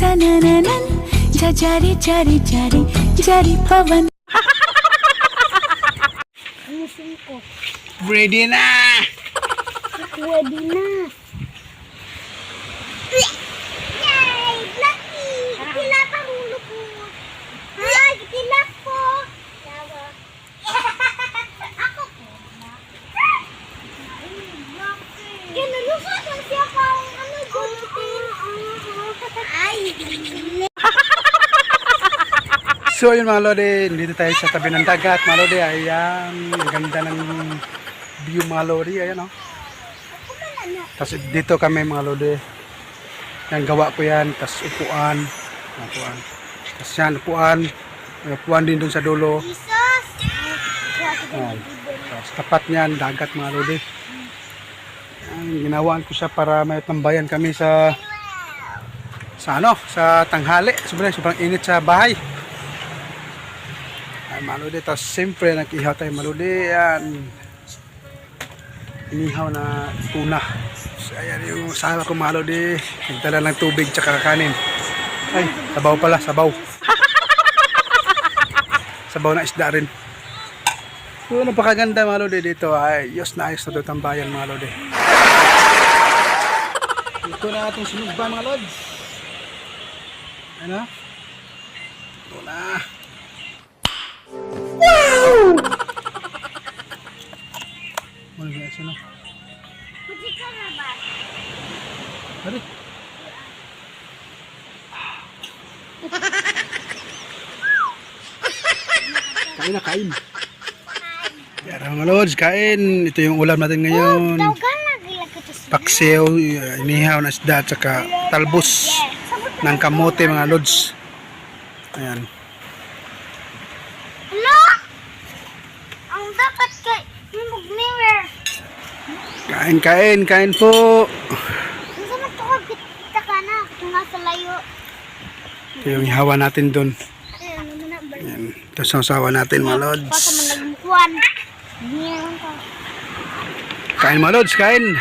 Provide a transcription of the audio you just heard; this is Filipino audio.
सनननन जरी जरी जरी जरी पवन. Ayusin ko. Ready na! Pwede na. Yay! Lucky! Itilap ang ulo ko. Ha? Itilap ko. Ako po. Kinalusot lang siya pang ano gulutin. Ay! So yun mga lodi, dito tayo sa tabi ng dagat mga lodi. Ayan, ang ganda ng view mga lodi. Ayan o. Tapos dito kami mga lodi. Yan, gawa ko yan. Tapos upuan. Upuan. Tapos yan, upuan. May upuan din dun sa dulo. Jesus! Ayan. Tapos tapat niyan, dagat mga lodi. Ayan, ginawaan ko siya para may tambayan kami sa tanghali. Sobrang init sa bahay. Ay, maludi. Tapos siyempre nag-ihaw tayo maludi. Yan. Inihaw na tuna. So, ayan yung sawa ko maludi. Nagdala ng tubig tsaka kanin. Ay, sabaw pala. Sabaw. Sabaw na isda rin. So, napakaganda maludi dito. Ay, ayos na ito tambayan maludi. Ito na ating sinugba mga lods. Ano? Ito na. Wow! Ano ba ito na? Puti ka na ba? Hari. Kain na, kain. Yara mga lods, kain. Ito yung ulam natin ngayon. Tawag lagi kita sa Paksiw, inihaw na isda, tsaka talbos ng kamote mga lods. Ayan. Hello? Ang dapat kay mag-mirror. Kain po. Ang sama to kita ka na. Kung nasa layo. Ito yung ihawa natin doon. Ay, ano mo na ba? Ayan. Ito sa sawa natin mga lods. Baka man nagmukuhan. Hindi naman to. Kain mga lods, kain.